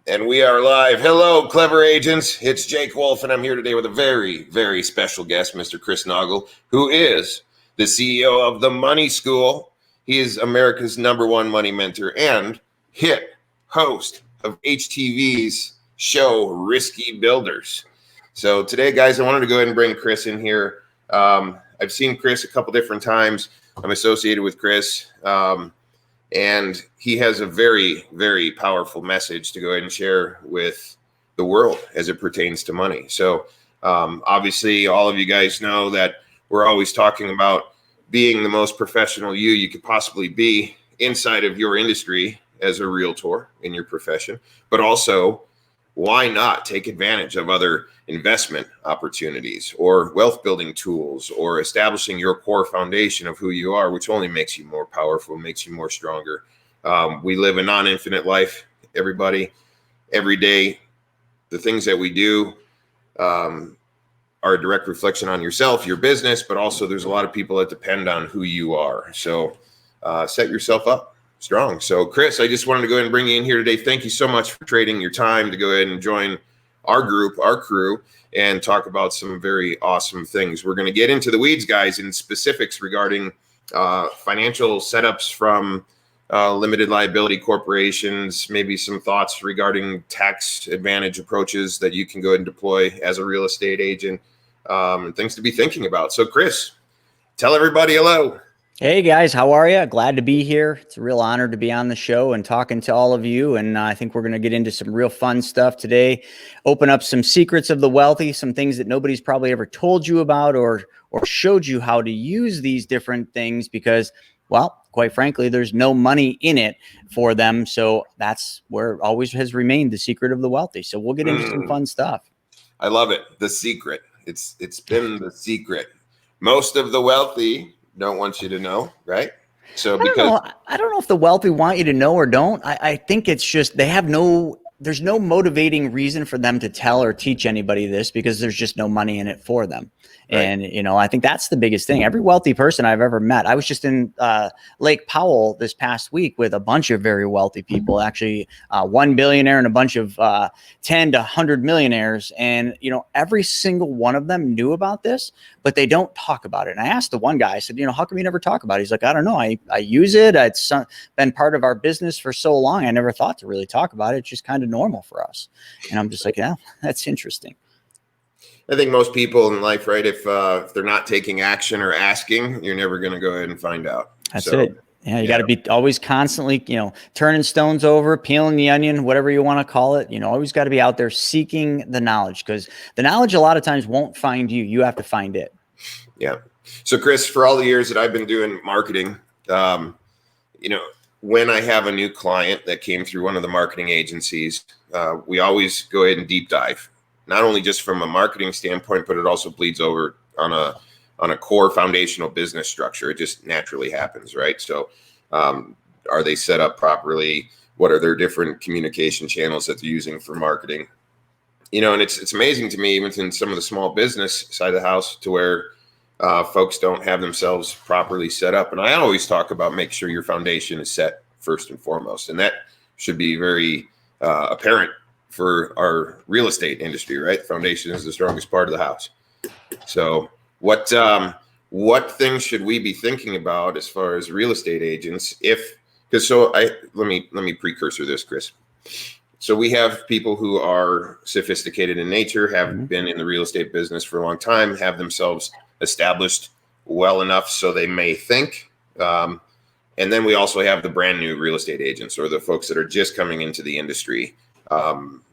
And we are live. Hello, clever agents. It's Jake Wolfe, and I'm here today with a very, very special guest, Mr. Chris Naugle, who is the CEO of the Money School. He is America's #1 money mentor and hit host of HGTV's show, Risky Builders. So today, guys, I wanted to go ahead and bring Chris in here. I've seen Chris a couple different times. I'm associated with Chris. And he has a very, very powerful message to go ahead and share with the world as it pertains to money. So obviously, all of you guys know that we're always talking about being the most professional you could possibly be inside of your industry as a realtor in your profession, but also why not take advantage of other investment opportunities or wealth building tools or establishing your core foundation of who you are, which only makes you more powerful, makes you more stronger. We live a non-infinite life, everybody, every day. The things that we do are a direct reflection on yourself, your business, but also there's a lot of people that depend on who you are. So set yourself up strong. So Chris, I just wanted to go ahead and bring you in here today. Thank you so much for trading your time to go ahead and join our group, our crew, and talk about some very awesome things. We're going to get into the weeds, guys, in specifics regarding financial setups from limited liability corporations, maybe some thoughts regarding tax advantage approaches that you can go ahead and deploy as a real estate agent, and things to be thinking about. So Chris, tell everybody hello. Hey guys, how are you? Glad to be here. It's a real honor to be on the show and talking to all of you. And I think we're going to get into some real fun stuff today. Open up some secrets of the wealthy, some things that nobody's probably ever told you about or showed you how to use these different things because, well, quite frankly, there's no money in it for them. So that's where it always has remained the secret of the wealthy. So we'll get into some fun stuff. I love it. The secret. It's been the secret. Most of the wealthy don't want you to know, right? So because I don't know if the wealthy want you to know or don't. I think it's just there's no motivating reason for them to tell or teach anybody this because there's just no money in it for them. Right. And, I think that's the biggest thing. Every wealthy person I've ever met, I was just in Lake Powell this past week with a bunch of very wealthy people, actually one billionaire and a bunch of 10 to 100 millionaires. And, every single one of them knew about this, but they don't talk about it. And I asked the one guy, I said, how come you never talk about it? He's like, I don't know. I use it. It's been part of our business for so long. I never thought to really talk about it. It's just kind of normal for us. And I'm just like, yeah, that's interesting. I think most people in life, right, if they're not taking action or asking, you're never going to go ahead and find out. That's it. Yeah, you got to be always constantly, turning stones over, peeling the onion, whatever you want to call it. Always got to be out there seeking the knowledge because the knowledge a lot of times won't find you. You have to find it. Yeah. So Chris, for all the years that I've been doing marketing, when I have a new client that came through one of the marketing agencies, we always go ahead and deep dive. Not only just from a marketing standpoint, but it also bleeds over on a core foundational business structure. It just naturally happens, right? So are they set up properly? What are their different communication channels that they're using for marketing? And it's amazing to me, even in some of the small business side of the house, to where folks don't have themselves properly set up. And I always talk about make sure your foundation is set first and foremost. And that should be very apparent for our real estate industry, right? The foundation is the strongest part of the house. So what things should we be thinking about as far as real estate agents? Let me precursor this, Chris. So we have people who are sophisticated in nature, have been in the real estate business for a long time, have themselves established well enough so they may think. And then we also have the brand new real estate agents or the folks that are just coming into the industry.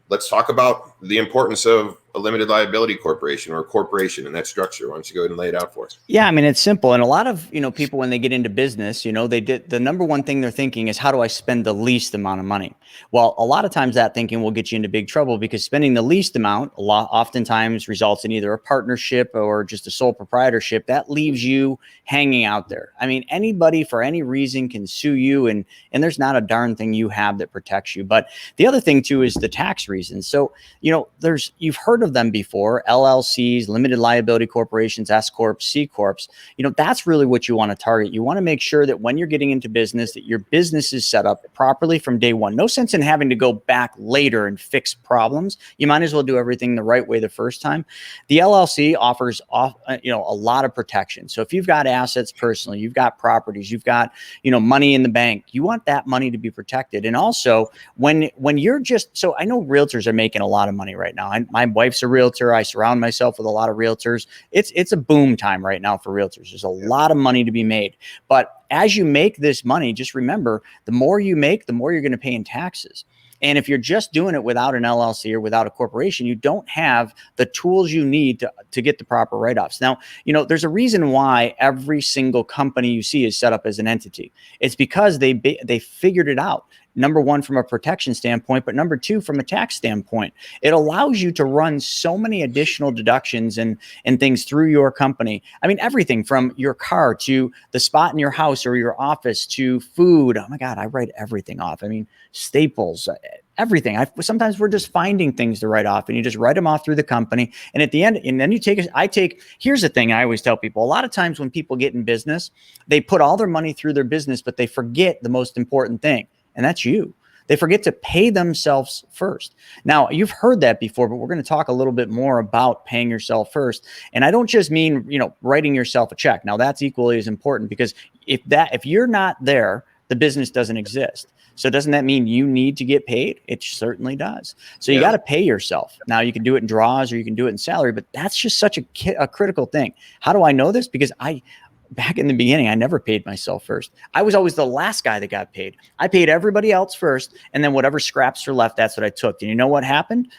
Let's talk about the importance of a limited liability corporation or a corporation in that structure. Why don't you go ahead and lay it out for us? Yeah, I mean, it's simple. And a lot of, people, when they get into business, the number one thing they're thinking is, how do I spend the least amount of money? Well, a lot of times that thinking will get you into big trouble because spending the least amount oftentimes results in either a partnership or just a sole proprietorship that leaves you hanging out there. I mean, anybody for any reason can sue you and there's not a darn thing you have that protects you. But the other thing too is the tax reasons. So, you've heard heard of them before, LLCs, limited liability corporations, S Corps, C Corps, that's really what you want to target. You want to make sure that when you're getting into business, that your business is set up properly from day one. No sense in having to go back later and fix problems. You might as well do everything the right way the first time. The LLC offers a lot of protection. So if you've got assets personally, you've got properties, you've got, money in the bank, you want that money to be protected. And also when you're so I know realtors are making a lot of money right now. My wife's a realtor. I surround myself with a lot of realtors. It's a boom time right now for realtors. There's a lot of money to be made. But as you make this money, just remember, the more you make, the more you're going to pay in taxes. And if you're just doing it without an LLC or without a corporation, you don't have the tools you need to get the proper write-offs. Now, there's a reason why every single company you see is set up as an entity. It's because they figured it out. Number one, from a protection standpoint, but number two, from a tax standpoint. It allows you to run so many additional deductions and things through your company. I mean, everything from your car to the spot in your house or your office to food. Oh my God, I write everything off. I mean, staples, everything. Sometimes we're just finding things to write off, and you just write them off through the company. And at the end, and then here's the thing I always tell people. A lot of times when people get in business, they put all their money through their business, but they forget the most important thing. And that's you. They forget to pay themselves first. Now, you've heard that before, but we're going to talk a little bit more about paying yourself first. And I don't just mean, writing yourself a check. Now, that's equally as important, because if you're not there, the business doesn't exist. So doesn't that mean you need to get paid? It certainly does. So you got to pay yourself. Now, you can do it in draws or you can do it in salary, but that's just such a critical thing. How do I know this? Because back in the beginning, I never paid myself first. I was always the last guy that got paid. I paid everybody else first, and then whatever scraps are left, that's what I took. And you know what happened?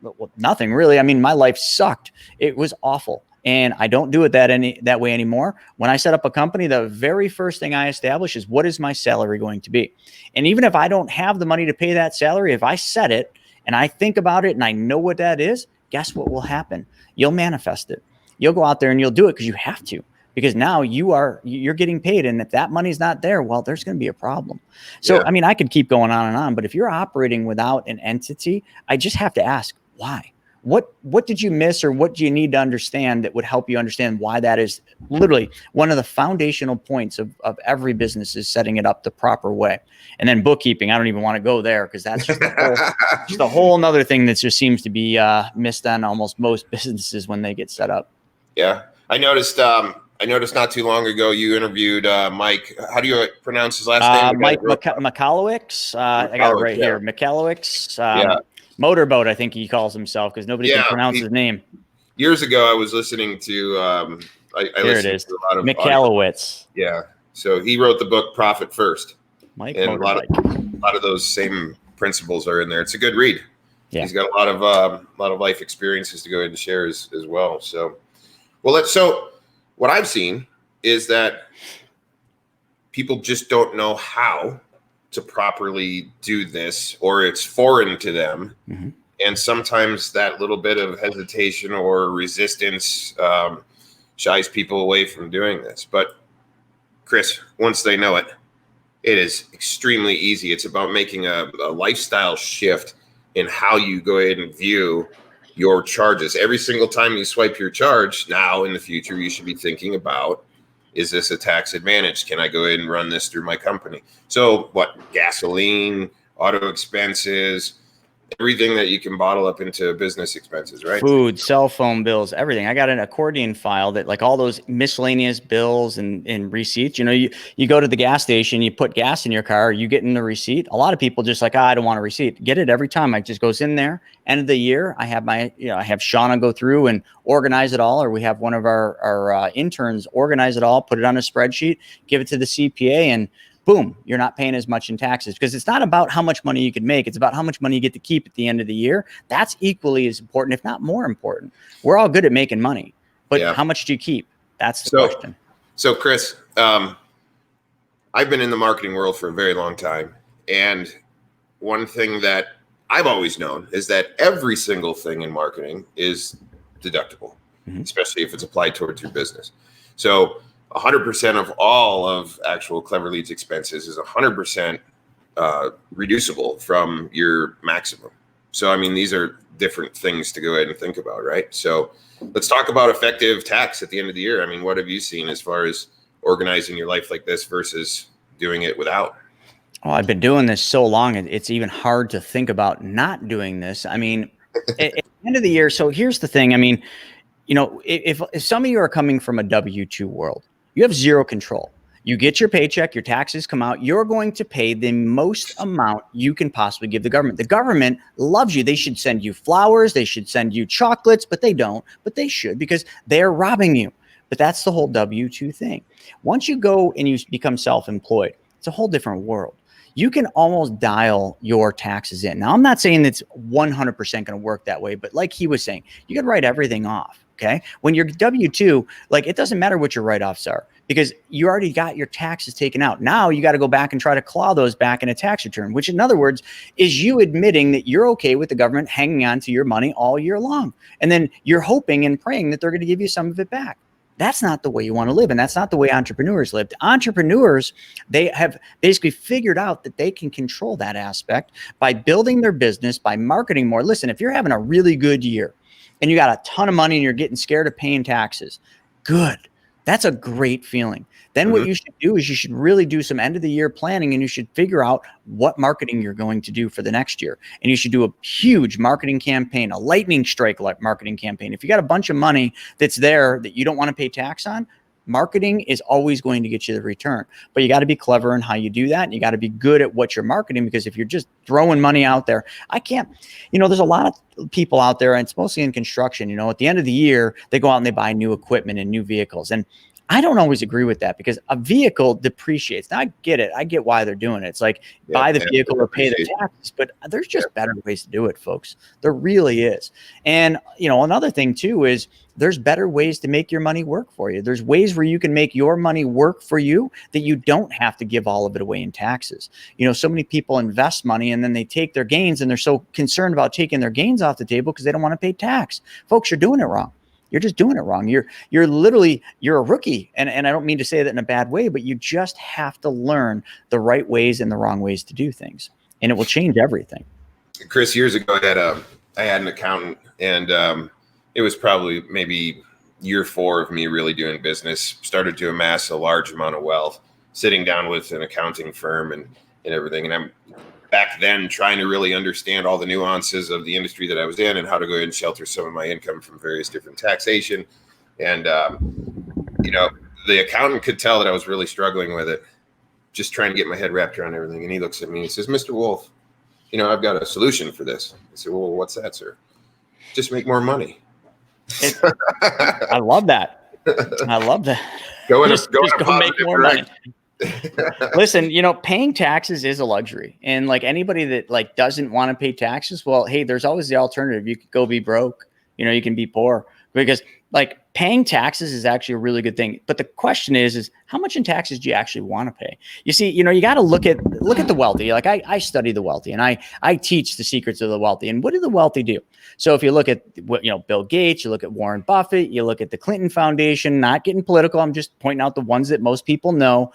Well, nothing really. I mean, my life sucked. It was awful. And I don't do it that way anymore. When I set up a company, the very first thing I establish is, what is my salary going to be? And even if I don't have the money to pay that salary, if I set it and I think about it and I know what that is, guess what will happen? You'll manifest it. You'll go out there and you'll do it because you have to. Because now you're getting paid. And if that money's not there, well, there's going to be a problem. So, I mean, I could keep going on, but if you're operating without an entity, I just have to ask, why? What did you miss, or what do you need to understand that would help you understand why that is literally one of the foundational points of every business, is setting it up the proper way. And then bookkeeping, I don't even want to go there, because that's just a whole nother thing that just seems to be missed on almost most businesses when they get set up. Yeah. I noticed not too long ago you interviewed Mike. How do you pronounce his last name? Mike Michalowicz. I got it right here. Michalowicz. Motorboat, I think he calls himself, because nobody can pronounce his name. Years ago, I was listening to. I listened to a lot of Michalowicz. Yeah. So he wrote the book Profit First. Mike and Motorbike. a lot of those same principles are in there. It's a good read. Yeah. He's got a lot of life experiences to go ahead and share as well. So, so what I've seen is that people just don't know how to properly do this, or it's foreign to them. Mm-hmm. And sometimes that little bit of hesitation or resistance shies people away from doing this. But Chris, once they know it, it is extremely easy. It's about making a lifestyle shift in how you go ahead and view your charges. Every single time you swipe your charge, now in the future, you should be thinking about, is this a tax advantage? Can I go ahead and run this through my company? So gasoline, auto expenses, everything that you can bottle up into business expenses, right? Food, cell phone bills, everything. I got an accordion file that, like, all those miscellaneous bills and receipts. You go to the gas station, you put gas in your car, you get in the receipt. A lot of people just like, I don't want a receipt. Get it every time. I just goes in there. End of the year, I have I have Shauna go through and organize it all, or we have one of our interns organize it all, put it on a spreadsheet, give it to the CPA, and boom, you're not paying as much in taxes, because it's not about how much money you can make. It's about how much money you get to keep at the end of the year. That's equally as important, if not more important. We're all good at making money, but how much do you keep? That's the question. So Chris, I've been in the marketing world for a very long time. And one thing that I've always known is that every single thing in marketing is deductible, especially if it's applied towards your business. So 100% of all of actual KlevrLeads expenses is 100% reducible from your maximum. So, I mean, these are different things to go ahead and think about, right? So let's talk about effective tax at the end of the year. I mean, what have you seen as far as organizing your life like this versus doing it without? Oh, I've been doing this so long, it's even hard to think about not doing this. I mean, at the end of the year, so here's the thing. I mean, if some of you are coming from a W-2 world, you have zero control. You get your paycheck, your taxes come out, you're going to pay the most amount you can possibly give the government. The government loves you. They should send you flowers. They should send you chocolates, but they don't. But they should, because they're robbing you. But that's the whole W-2 thing. Once you go and you become self-employed, it's a whole different world. You can almost dial your taxes in. Now, I'm not saying it's 100% going to work that way, but like he was saying, you can write everything off. Okay. When you're W-2, like, it doesn't matter what your write-offs are, because you already got your taxes taken out. Now you got to go back and try to claw those back in a tax return, which in other words is you admitting that you're okay with the government hanging on to your money all year long. And then you're hoping and praying that they're going to give you some of it back. That's not the way you want to live. And that's not the way entrepreneurs live. Entrepreneurs, they have basically figured out that they can control that aspect by building their business, by marketing more. Listen, if you're having a really good year and you got a ton of money and you're getting scared of paying taxes, good. That's a great feeling. Then what you should do is you should really do some end of the year planning, and you should figure out what marketing you're going to do for the next year. And you should do a huge marketing campaign, a lightning strike marketing campaign. If you got a bunch of money that's there that you don't want to pay tax on, marketing is always going to get you the return. But you got to be clever in how you do that. And you got to be good at what you're marketing, because if you're just throwing money out there, there's a lot of people out there, and it's mostly in construction. At the end of the year, they go out and they buy new equipment and new vehicles. And I don't always agree with that, because a vehicle depreciates. Now, I get it. I get why they're doing it. It's like, buy the vehicle or pay the taxes, but there's just better ways to do it, folks. There really is. And, another thing too is there's better ways to make your money work for you. There's ways where you can make your money work for you that you don't have to give all of it away in taxes. So many people invest money and then they take their gains, and they're so concerned about taking their gains off the table because they don't want to pay tax. Folks, you're doing it wrong. You're just doing it wrong. You're a rookie. And I don't mean to say that in a bad way, but you just have to learn the right ways and the wrong ways to do things. And it will change everything. Chris, years ago, I had an accountant, and it was probably maybe year 4 of me really doing business, started to amass a large amount of wealth, sitting down with an accounting firm and everything. And I'm back then trying to really understand all the nuances of the industry that I was in and how to go ahead and shelter some of my income from various different taxation. And, the accountant could tell that I was really struggling with it, just trying to get my head wrapped around everything. And he looks at me and he says, "Mr. Wolfe, I've got a solution for this." I said, "Well, what's that, sir?" "Just make more money." I love that. I love that. Go make more money. Listen, paying taxes is a luxury, and like anybody that doesn't want to pay taxes, well, hey, there's always the alternative. You could go be broke. You can be poor, because paying taxes is actually a really good thing. But the question is how much in taxes do you actually want to pay? You see, you got to look at the wealthy. Like I study the wealthy, and I teach the secrets of the wealthy. And what do the wealthy do? So if you look at Bill Gates, you look at Warren Buffett, you look at the Clinton Foundation, not getting political, I'm just pointing out the ones that most people know.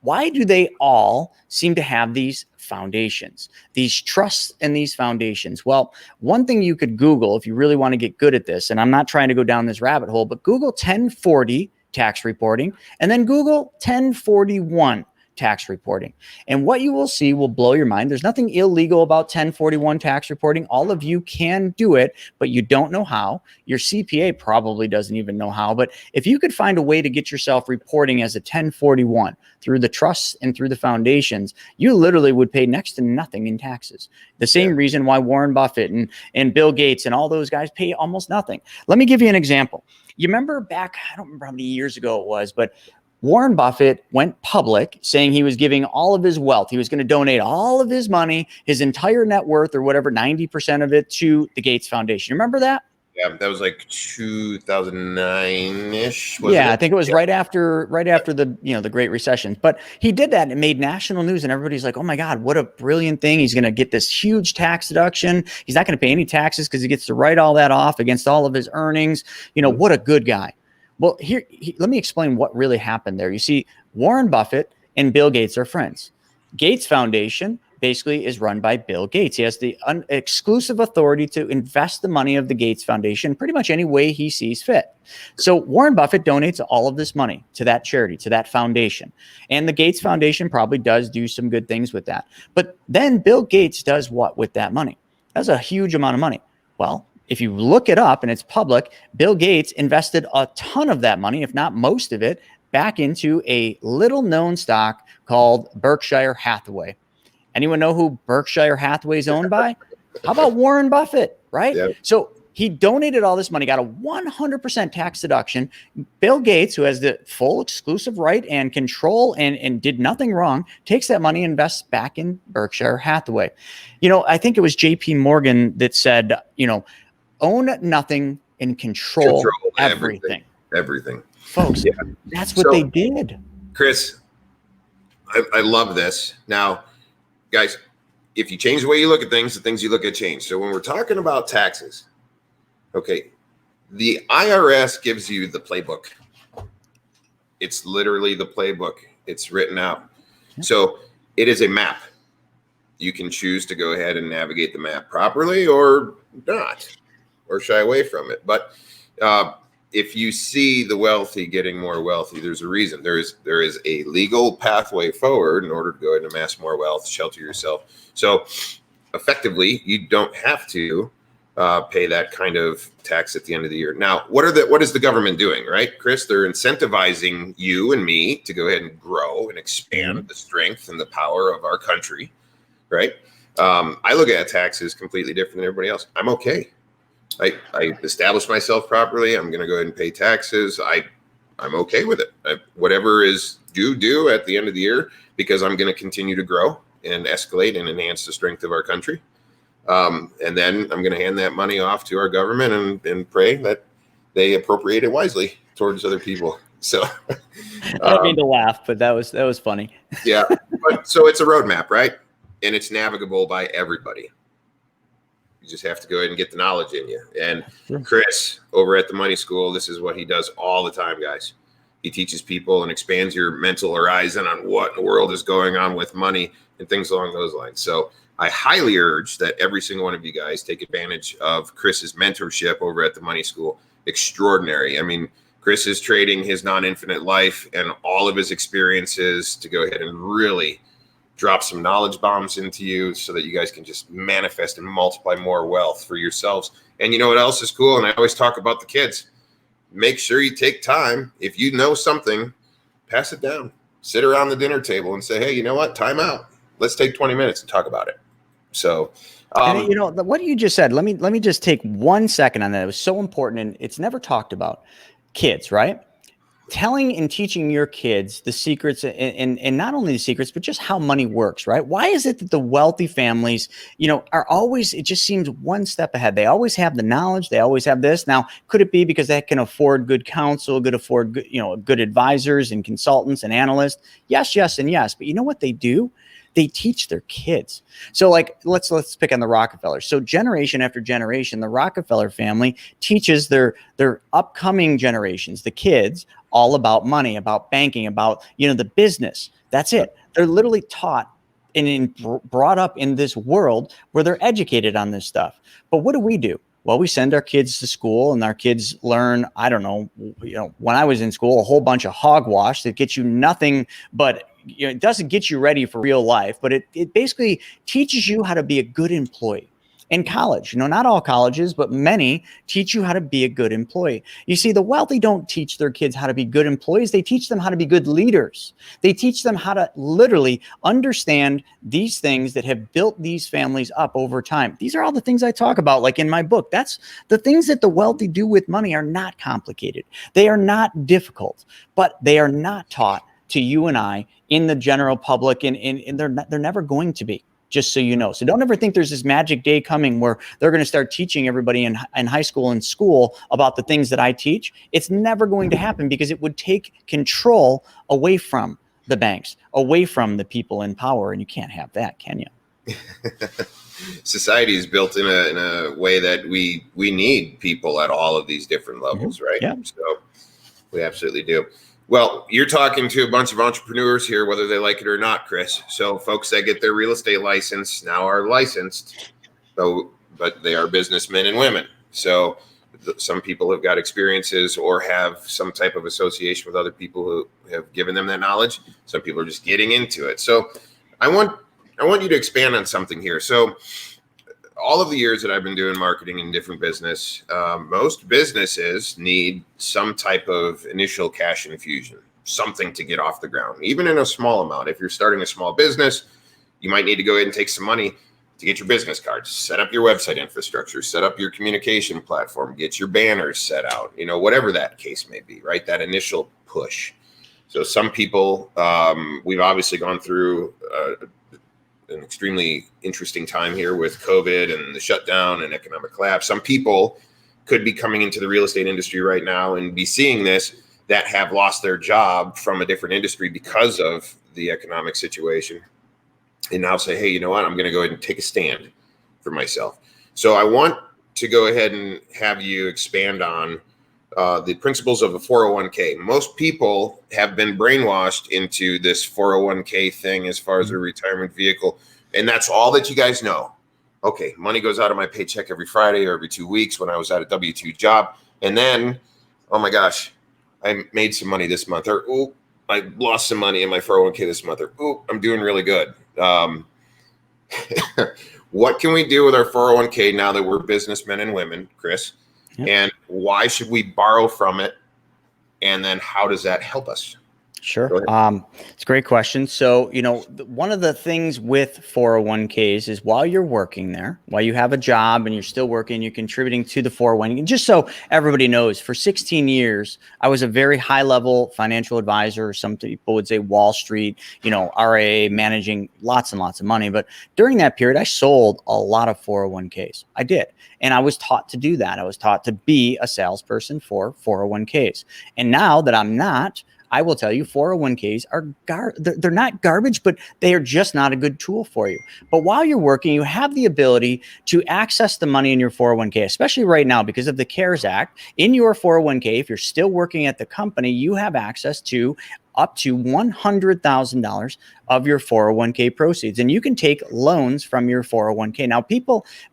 Why do they all seem to have these foundations, these trusts and these foundations? Well, one thing you could Google if you really want to get good at this, and I'm not trying to go down this rabbit hole, but Google 1040 tax reporting and then Google 1041 tax reporting. And what you will see will blow your mind. There's nothing illegal about 1041 tax reporting. All of you can do it, but you don't know how. Your CPA probably doesn't even know how. But if you could find a way to get yourself reporting as a 1041 through the trusts and through the foundations, you literally would pay next to nothing in taxes. The same reason why Warren Buffett and Bill Gates and all those guys pay almost nothing. Let me give you an example. You remember back, I don't remember how many years ago it was, but Warren Buffett went public saying he was giving all of his wealth. He was going to donate all of his money, his entire net worth or whatever, 90% of it to the Gates Foundation. You remember that? Yeah, that was like 2009-ish. I think it was right after the the Great Recession. But he did that and it made national news, and everybody's like, "Oh my God, what a brilliant thing! He's going to get this huge tax deduction. He's not going to pay any taxes because he gets to write all that off against all of his earnings. What a good guy." Well, let me explain what really happened there. You see, Warren Buffett and Bill Gates are friends. Gates Foundation basically is run by Bill Gates. He has the exclusive authority to invest the money of the Gates Foundation pretty much any way he sees fit. So Warren Buffett donates all of this money to that charity, to that foundation. And the Gates Foundation probably does do some good things with that. But then Bill Gates does what with that money? That's a huge amount of money. Well, if you look it up and it's public, Bill Gates invested a ton of that money, if not most of it, back into a little known stock called Berkshire Hathaway. Anyone know who Berkshire Hathaway is owned by? How about Warren Buffett, right? Yep. So he donated all this money, got a 100% tax deduction. Bill Gates, who has the full exclusive right and control and did nothing wrong, takes that money and invests back in Berkshire Hathaway. I think it was JP Morgan that said, own nothing and control everything. Everything. Folks, that's what they did. Chris, I love this. Now, guys, if you change the way you look at things, the things you look at change. So when we're talking about taxes, okay, the IRS gives you the playbook. It's literally the playbook. It's written out. So it is a map. You can choose to go ahead and navigate the map properly or not, or shy away from it. But if you see the wealthy getting more wealthy, there's a reason. There is a legal pathway forward in order to go ahead and amass more wealth, shelter yourself. So effectively, you don't have to pay that kind of tax at the end of the year. Now, what is the government doing, right, Chris? They're incentivizing you and me to go ahead and grow and expand the strength and the power of our country, right? I look at taxes completely different than everybody else. I'm okay. I established myself properly. I'm going to go ahead and pay taxes. I'm okay with it. Whatever is due at the end of the year, because I'm going to continue to grow and escalate and enhance the strength of our country. And then I'm going to hand that money off to our government and pray that they appropriate it wisely towards other people. So I don't mean to laugh, but that was funny. Yeah. But so it's a roadmap, right? And it's navigable by everybody. You just have to go ahead and get the knowledge in you. And Chris over at the Money School, this is what he does all the time, guys. He teaches people and expands your mental horizon on what in the world is going on with money and things along those lines. So I highly urge that every single one of you guys take advantage of Chris's mentorship over at the Money School. Extraordinary. I mean, Chris is trading his non-infinite life and all of his experiences to go ahead and really drop some knowledge bombs into you so that you guys can just manifest and multiply more wealth for yourselves. And you know what else is cool? And I always talk about the kids. Make sure you take time. If you know something, pass it down. Sit around the dinner table and say, hey, you know what? Time out. Let's take 20 minutes and talk about it. So, what you just said, let me just take 1 second on that. It was so important and it's never talked about. Kids, right? Telling and teaching your kids the secrets and not only the secrets, but just how money works, right? Why is it that the wealthy families, are always, it just seems one step ahead. They always have the knowledge. They always have this. Now, could it be because they can afford good counsel, afford good advisors and consultants and analysts? Yes, and yes. But you know what they do? They teach their kids. So let's pick on the Rockefellers. So generation after generation, the Rockefeller family teaches their upcoming generations, the kids, all about money, about banking, about, the business. That's it. They're literally taught and brought up in this world where they're educated on this stuff. But what do? Well, we send our kids to school and our kids learn, I don't know, when I was in school, a whole bunch of hogwash that gets you nothing but, it doesn't get you ready for real life, but it basically teaches you how to be a good employee. In college, not all colleges, but many teach you how to be a good employee. You see, the wealthy don't teach their kids how to be good employees. They teach them how to be good leaders. They teach them how to literally understand these things that have built these families up over time. These are all the things I talk about, like in my book. That's the things that the wealthy do with money are not complicated. They are not difficult, but they are not taught to you and I in the general public, and they're never going to be. Just so you know. So don't ever think there's this magic day coming where they're going to start teaching everybody in high school and school about the things that I teach. It's never going to happen because it would take control away from the banks, away from the people in power. And you can't have that, can you? Society is built in a way that we need people at all of these different levels, right? Yeah. So we absolutely do. Well, you're talking to a bunch of entrepreneurs here, whether they like it or not, Chris. So folks that get their real estate license now are licensed, but they are businessmen and women. So some people have got experiences or have some type of association with other people who have given them that knowledge. Some people are just getting into it. So I want you to expand on something here. So all of the years that I've been doing marketing in different business, most businesses need some type of initial cash infusion, something to get off the ground, even in a small amount. If you're starting a small business, you might need to go ahead and take some money to get your business cards, set up your website infrastructure, set up your communication platform, get your banners set out, whatever that case may be, right? That initial push. So some people, we've obviously gone through an extremely interesting time here with COVID and the shutdown and economic collapse. Some people could be coming into the real estate industry right now and be seeing this that have lost their job from a different industry because of the economic situation. And now say, hey, you know what? I'm going to go ahead and take a stand for myself. So I want to go ahead and have you expand on the principles of a 401k. Most people have been brainwashed into this 401k thing as far as a retirement vehicle. And that's all that you guys know. Okay, money goes out of my paycheck every Friday or every 2 weeks when I was at a W-2 job. And then, oh my gosh, I made some money this month. Or, oh, I lost some money in my 401k this month. Or, oh, I'm doing really good. What can we do with our 401k now that we're businessmen and women, Chris? Yep. And why should we borrow from it? And then how does that help us? Sure. It's a great question. So, one of the things with 401ks is while you're working there, while you have a job and you're still working, you're contributing to the 401k. And just so everybody knows, for 16 years, I was a very high level financial advisor. Some people would say Wall Street, RIA, managing lots and lots of money. But during that period, I sold a lot of 401ks. I did. And I was taught to do that. I was taught to be a salesperson for 401ks. And now that I'm not, I will tell you 401ks are they're not garbage, but they are just not a good tool for you. But while you're working, you have the ability to access the money in your 401k, especially right now because of the CARES Act. In your 401k, if you're still working at the company, you have access to up to $100,000 of your 401k proceeds. And you can take loans from your 401k. Now,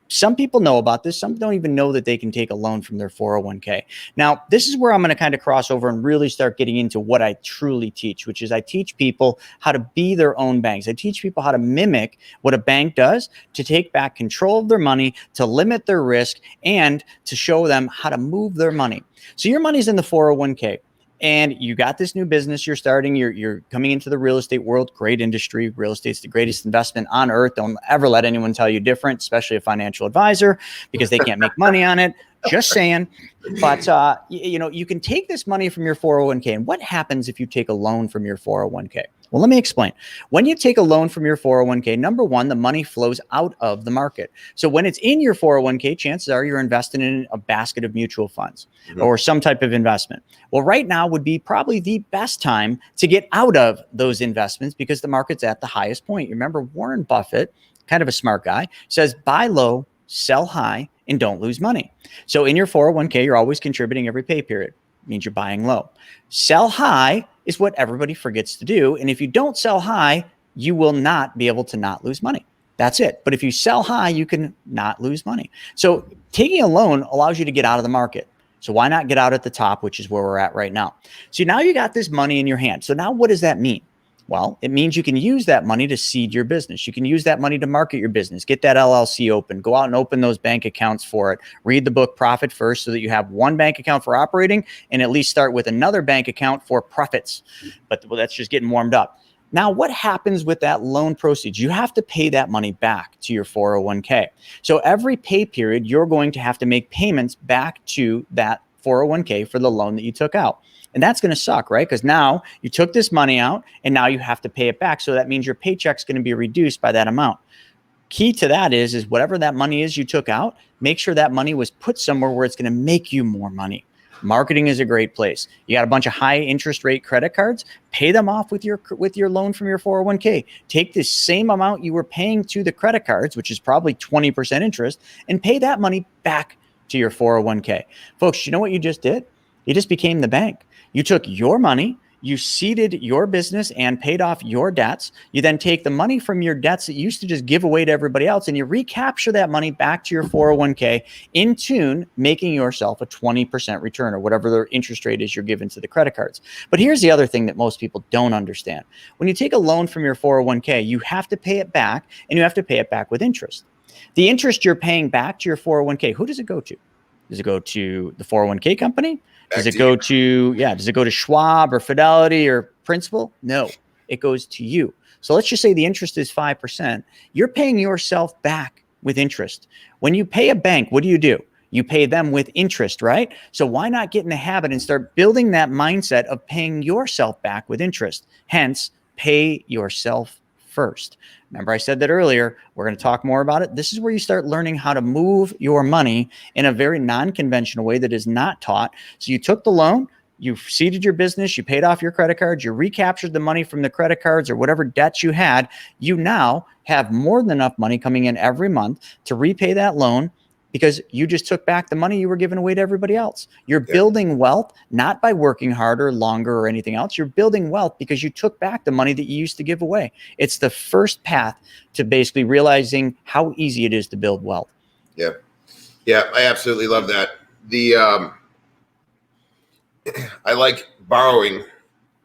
some people know about this. Some don't even know that they can take a loan from their 401k. Now, this is where I'm going to kind of cross over and really start getting into what I truly teach, which is I teach people how to be their own banks. I teach people how to mimic what a bank does to take back control of their money, to limit their risk, and to show them how to move their money. So your money's in the 401k. And you got this new business you're starting, you're coming into the real estate world, great industry. Real estate's the greatest investment on earth. Don't ever let anyone tell you different, especially a financial advisor, because they can't make money on it. Just saying. But, you can take this money from your 401k. And what happens if you take a loan from your 401k? Well, let me explain. When you take a loan from your 401k, number one, the money flows out of the market. So when it's in your 401k, chances are you're investing in a basket of mutual funds or some type of investment. Well, right now would be probably the best time to get out of those investments because the market's at the highest point. You remember Warren Buffett, kind of a smart guy, says buy low, sell high, and don't lose money. So in your 401k, you're always contributing every pay period. It means you're buying low. Sell high is what everybody forgets to do. And if you don't sell high, you will not be able to not lose money. That's it. But if you sell high, you can not lose money. So taking a loan allows you to get out of the market. So why not get out at the top, which is where we're at right now? So now you got this money in your hand. So now what does that mean? Well, it means you can use that money to seed your business. You can use that money to market your business, get that LLC open, go out and open those bank accounts for it, read the book Profit First so that you have one bank account for operating and at least start with another bank account for profits. But that's just getting warmed up. Now, what happens with that loan proceeds? You have to pay that money back to your 401k. So every pay period, you're going to have to make payments back to that 401k for the loan that you took out. And that's going to suck, right? Because now you took this money out and now you have to pay it back. So that means your paycheck's going to be reduced by that amount. Key to that is whatever that money is you took out, make sure that money was put somewhere where it's going to make you more money. Marketing is a great place. You got a bunch of high interest rate credit cards, pay them off with your loan from your 401k. Take the same amount you were paying to the credit cards, which is probably 20% interest, and pay that money back to your 401k. Folks, you know what you just did? You just became the bank. You took your money You seeded your business and paid off your debts. You then take the money from your debts that you used to just give away to everybody else, and you recapture that money back to your 401k in tune, making yourself a 20% return or whatever the interest rate is you're given to the credit cards. But here's the other thing that most people don't understand. When you take a loan from your 401k, you have to pay it back, and you have to pay it back with interest. The interest you're paying back to your 401k, who does it go to? Does it go to the 401k company? Does it go to Schwab or Fidelity or Principal? No, it goes to you. So let's just say the interest is 5%. You're paying yourself back with interest. When you pay a bank, what do? You pay them with interest, right? So why not get in the habit and start building that mindset of paying yourself back with interest? Hence, pay yourself first. Remember, I said that earlier. We're going to talk more about it. This is where you start learning how to move your money in a very non-conventional way that is not taught. So you took the loan, you seeded your business, you paid off your credit cards, you recaptured the money from the credit cards or whatever debts you had. You now have more than enough money coming in every month to repay that loan, because you just took back the money you were giving away to everybody else. You're building wealth, not by working harder, longer, or anything else. You're building wealth because you took back the money that you used to give away. It's the first path to basically realizing how easy it is to build wealth. Yeah. Yeah, I absolutely love that. I like borrowing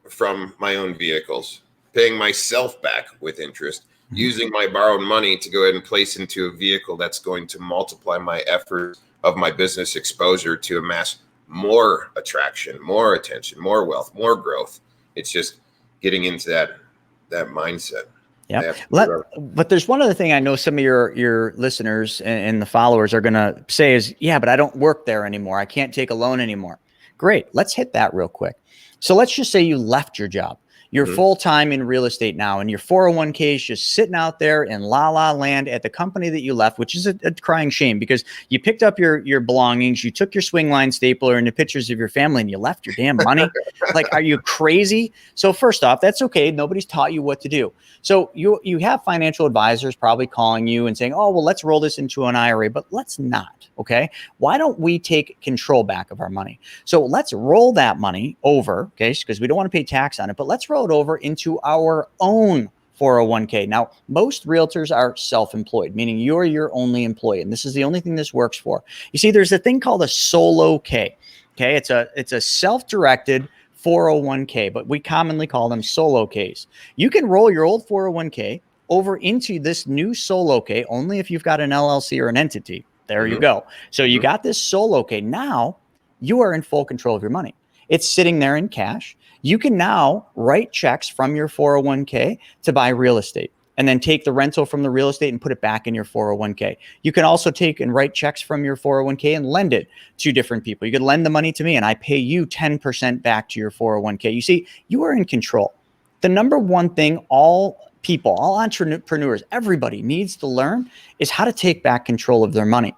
from my own vehicles, paying myself back with interest, using my borrowed money to go ahead and place into a vehicle that's going to multiply my effort of my business exposure to amass more attraction, more attention, more wealth, more growth. It's just getting into that mindset. Yeah. But there's one other thing I know some of your listeners and the followers are going to say is, yeah, but I don't work there anymore. I can't take a loan anymore. Great. Let's hit that real quick. So let's just say you left your job. You're full-time in real estate now, and your 401k is just sitting out there in la land at the company that you left, which is a crying shame, because you picked up your belongings, you took your swing line stapler and the pictures of your family, and you left your damn money. Like, are you crazy? So first off, that's okay. Nobody's taught you what to do. So you have financial advisors probably calling you and saying, oh, well, let's roll this into an IRA, but let's not. Okay. Why don't we take control back of our money? So let's roll that money over, okay, because we don't want to pay tax on it, but let's roll it over into our own 401k. Now, most realtors are self-employed, meaning you're your only employee, and this is the only thing this works for. You see, there's a thing called a SoloK. Okay, it's a self-directed 401k, but we commonly call them SoloKs. You can roll your old 401k over into this new SoloK only if you've got an LLC or an entity. There you go. So you got this SoloK. Now you are in full control of your money. It's sitting there in cash. You can now write checks from your 401k to buy real estate, and then take the rental from the real estate and put it back in your 401k. You can also take and write checks from your 401k and lend it to different people. You could lend the money to me and I pay you 10% back to your 401k. You see, you are in control. The number one thing all people, all entrepreneurs, everybody needs to learn is how to take back control of their money.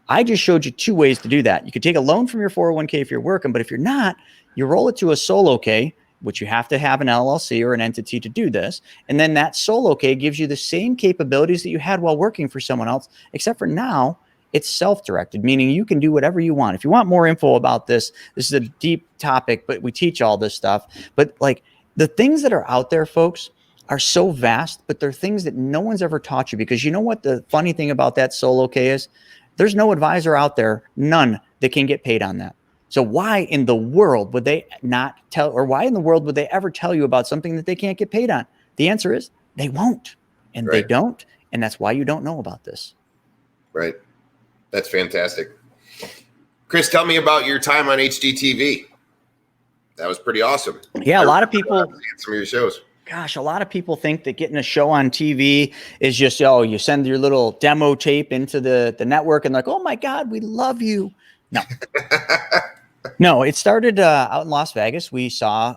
I just showed you two ways to do that. You could take a loan from your 401k if you're working, but if you're not, you roll it to a SoloK, which you have to have an LLC or an entity to do this. And then that SoloK gives you the same capabilities that you had while working for someone else, except for now it's self-directed, meaning you can do whatever you want. If you want more info about this, this is a deep topic, but we teach all this stuff. But like the things that are out there, folks, are so vast, but they're things that no one's ever taught you, because you know what the funny thing about that SoloK is? There's no advisor out there, none, that can get paid on that. So why in the world would they not tell, or why in the world would they ever tell you about something that they can't get paid on? The answer is they won't, and they don't. And that's why you don't know about this. Right. That's fantastic. Chris, tell me about your time on HGTV. That was pretty awesome. Yeah. A lot of people, some of your shows. Gosh, a lot of people think that getting a show on TV is just, oh, you send your little demo tape into the network and like, oh my God, we love you. No. No, it started out in Las Vegas. We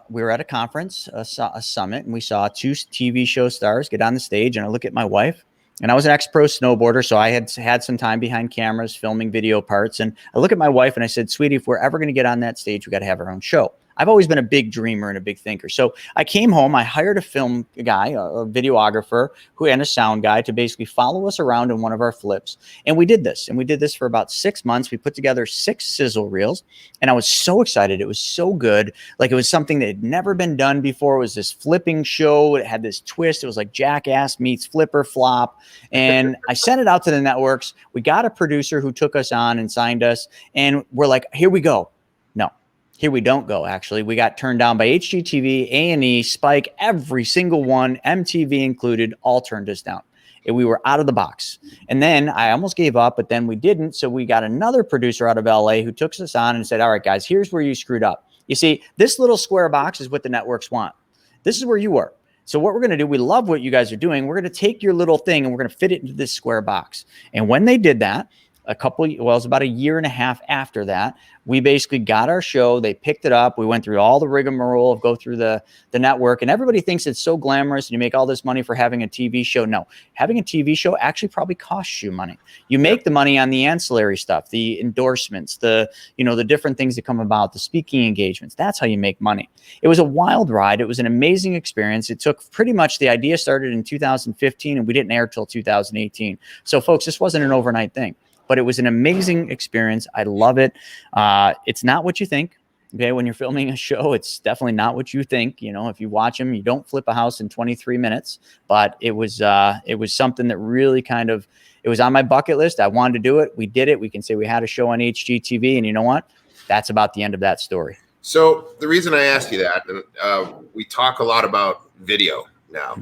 were at a conference, a summit, and we saw two TV show stars get on the stage, and I look at my wife, and I was an ex-pro snowboarder, so I had some time behind cameras filming video parts, and I look at my wife and I said, sweetie, if we're ever going to get on that stage, we got to have our own show. I've always been a big dreamer and a big thinker. So I came home, I hired a film guy, a videographer and a sound guy to basically follow us around in one of our flips. And we did this for about 6 months. We put together 6 sizzle reels, and I was so excited. It was so good. Like, it was something that had never been done before. It was this flipping show. It had this twist. It was like Jackass meets Flipper Flop. And I sent it out to the networks. We got a producer who took us on and signed us. And we're like, here we go. No, here we don't go. Actually, we got turned down by HGTV, A&E, Spike, every single one, MTV included, all turned us down. And we were out of the box. And then I almost gave up, but then we didn't. So we got another producer out of LA who took us on and said, all right, guys, here's where you screwed up. You see, this little square box is what the networks want. This is where you were. So what we're going to do, we love what you guys are doing. We're going to take your little thing and we're going to fit it into this square box. And when they did that, it was about a year and a half after that, we basically got our show. They picked it up. We went through all the rigmarole of go through the network, and everybody thinks it's so glamorous and you make all this money for having a TV show. No, having a TV show actually probably costs you money. You make the money on the ancillary stuff, the endorsements, the different things that come about, the speaking engagements. That's how you make money. It was a wild ride. It was an amazing experience. It took pretty much, the idea started in 2015 and we didn't air till 2018. So folks, this wasn't an overnight thing. But it was an amazing experience. I love it. It's not what you think. Okay, when you're filming a show, it's definitely not what you think. If you watch them, you don't flip a house in 23 minutes. But it was something that really it was on my bucket list. I wanted to do it. We did it. We can say we had a show on HGTV, and you know what? That's about the end of that story. So the reason I asked you that, we talk a lot about video now.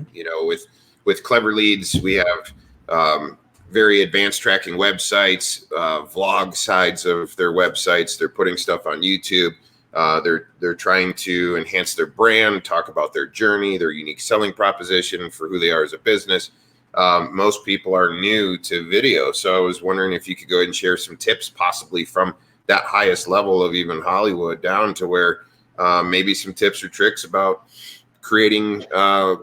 With KlevrLeads, we have very advanced tracking websites, vlog sides of their websites. They're putting stuff on YouTube. They're trying to enhance their brand, talk about their journey, their unique selling proposition for who they are as a business. Most people are new to video. So I was wondering if you could go ahead and share some tips, possibly from that highest level of even Hollywood down to where maybe some tips or tricks about creating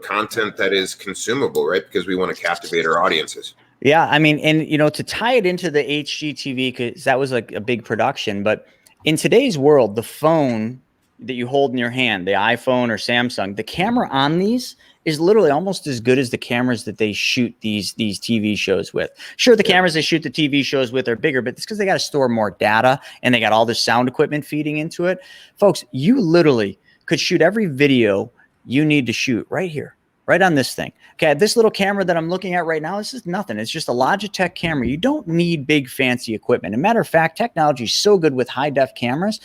content that is consumable, right? Because we want to captivate our audiences. Yeah, I mean, and to tie it into the HGTV, because that was like a big production, but in today's world, the phone that you hold in your hand, the iPhone or Samsung, the camera on these is literally almost as good as the cameras that they shoot these TV shows with. Sure, the cameras they shoot the TV shows with are bigger, but it's because they got to store more data and they got all this sound equipment feeding into it. Folks, you literally could shoot every video you need to shoot right here, right on this thing. Okay, this little camera that I'm looking at right now, this is nothing. It's just a Logitech camera. You don't need big fancy equipment. As a matter of fact, technology is so good with high def cameras.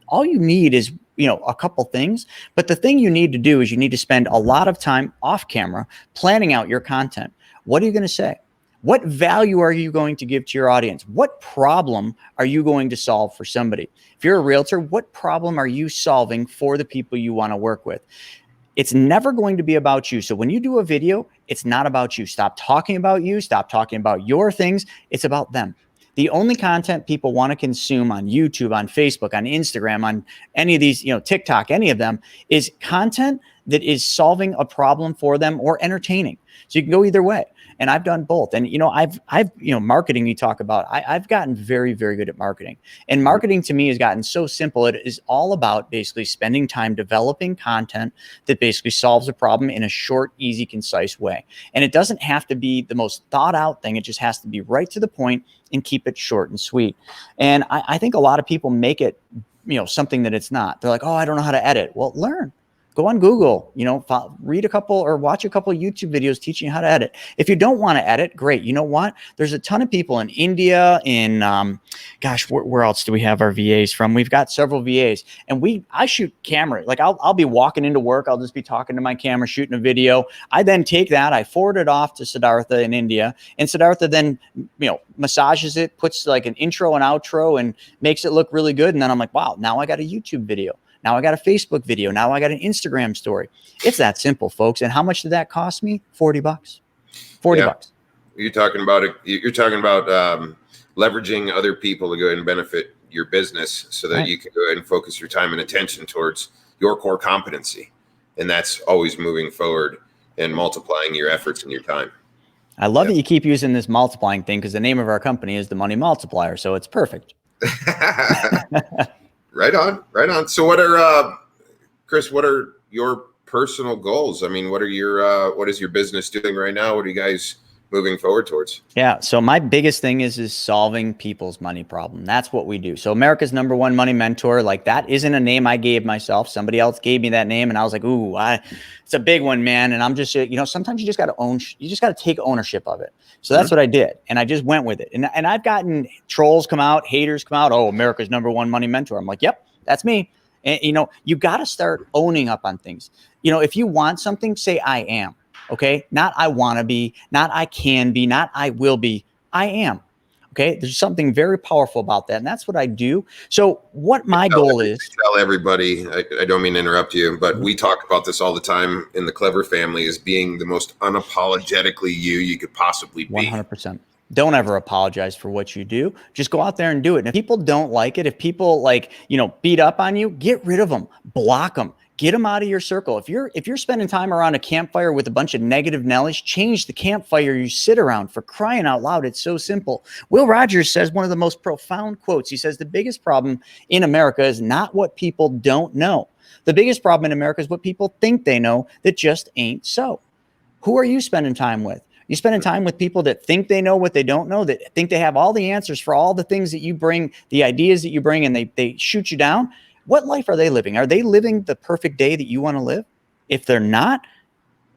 All you need is, a couple things. But the thing you need to do is you need to spend a lot of time off camera planning out your content. What are you going to say? What value are you going to give to your audience? What problem are you going to solve for somebody? If you're a realtor, what problem are you solving for the people you want to work with? It's never going to be about you. So when you do a video, it's not about you. Stop talking about you. Stop talking about your things. It's about them. The only content people want to consume on YouTube, on Facebook, on Instagram, on any of these, TikTok, any of them, is content that is solving a problem for them or entertaining. So you can go either way. And I've done both. And, I've marketing you talk about, I've gotten very, very good at marketing. And marketing to me has gotten so simple. It is all about basically spending time developing content that basically solves a problem in a short, easy, concise way. And it doesn't have to be the most thought out thing. It just has to be right to the point and keep it short and sweet. And I think a lot of people make it, something that it's not. They're like, oh, I don't know how to edit. Well, learn. Go on Google, read a couple or watch a couple of YouTube videos teaching you how to edit. If you don't want to edit, great. You know what? There's a ton of people in India, where else do we have our VAs from? We've got several VAs, and I shoot camera. Like I'll be walking into work. I'll just be talking to my camera, shooting a video. I then take that, I forward it off to Siddhartha in India, and Siddhartha then, massages it, puts like an intro and outro and makes it look really good. And then I'm like, wow, now I got a YouTube video. Now I got a Facebook video. Now I got an Instagram story. It's that simple, folks. And how much did that cost me? $40. $40. You're talking about it. You're talking about leveraging other people to go ahead and benefit your business so that you can go ahead and focus your time and attention towards your core competency. And that's always moving forward and multiplying your efforts and your time. I love that you keep using this multiplying thing because the name of our company is the Money Multiplier. So it's perfect. Right on. So what are Chris, what are your personal goals? I mean, what is your business doing right now? What are you guys moving forward towards? Yeah. So my biggest thing is solving people's money problem. That's what we do. So America's #1 money mentor, like that isn't a name I gave myself. Somebody else gave me that name and I was like, ooh, it's a big one, man. And I'm just, sometimes you just got to take ownership of it. So that's what I did. And I just went with it. And I've gotten trolls come out, haters come out. Oh, America's #1 money mentor. I'm like, yep, that's me. And you got to start owning up on things. If you want something, say I am. Okay. Not I want to be, not I can be, not I will be. I am. Okay. There's something very powerful about that. And that's what I do. So what my goal is. Tell everybody, I don't mean to interrupt you, but we talk about this all the time in the Clever family as being the most unapologetically you could possibly be. 100%. Don't ever apologize for what you do. Just go out there and do it. And if people don't like it, if people beat up on you, get rid of them, block them. Get them out of your circle. If you're spending time around a campfire with a bunch of negative Nellies, change the campfire you sit around. For crying out loud, it's so simple. Will Rogers says one of the most profound quotes. He says the biggest problem in America is not what people don't know. The biggest problem in America is what people think they know that just ain't so. Who are you spending time with? You spending time with people that think they know what they don't know, that think they have all the answers for all the things that you bring, the ideas that you bring, and they shoot you down. What life are they living? Are they living the perfect day that you want to live? If they're not,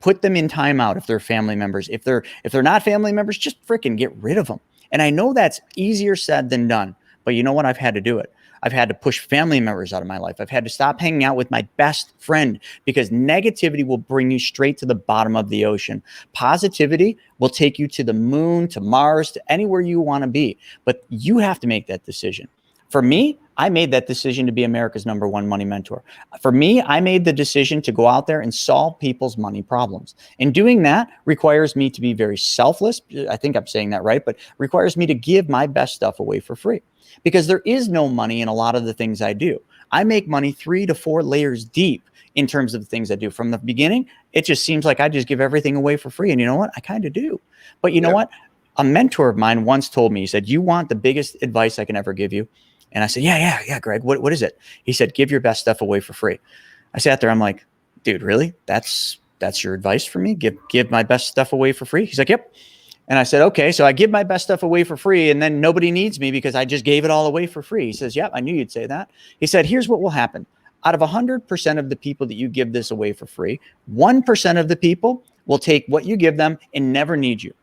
put them in timeout. If they're family members, if they're not family members, just freaking get rid of them. And I know that's easier said than done, but you know what? I've had to do it. I've had to push family members out of my life. I've had to stop hanging out with my best friend because negativity will bring you straight to the bottom of the ocean. Positivity will take you to the moon, to Mars, to anywhere you want to be. But you have to make that decision. For me, I made that decision to be America's #1 money mentor. For me, I made the decision to go out there and solve people's money problems. And doing that requires me to be very selfless. I think I'm saying that right, but requires me to give my best stuff away for free because there is no money in a lot of the things I do. I make money 3 to 4 layers deep in terms of the things I do. From the beginning, it just seems like I just give everything away for free. And you know what? I kind of do. But you know what? A mentor of mine once told me, he said, you want the biggest advice I can ever give you? And I said, yeah, Greg, what is it? He said, give your best stuff away for free. I sat there. I'm like, dude, really? That's your advice for me? Give my best stuff away for free? He's like, yep. And I said, okay, so I give my best stuff away for free and then nobody needs me because I just gave it all away for free. He says, yep, I knew you'd say that. He said, here's what will happen. Out of 100% of the people that you give this away for free, 1% of the people will take what you give them and never need you.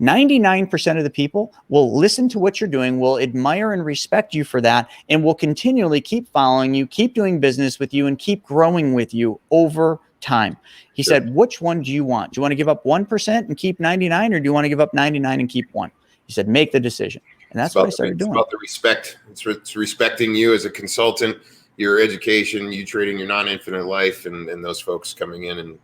99% of the people will listen to what you're doing, will admire and respect you for that, and will continually keep following you, keep doing business with you, and keep growing with you over time. He said, which one do you want? Do you want to give up 1% and keep 99, or do you want to give up 99 and keep 1? He said, make the decision. And that's what I started doing. It's about the respect. It's respecting you as a consultant, your education, you trading your non-infinite life, and those folks coming in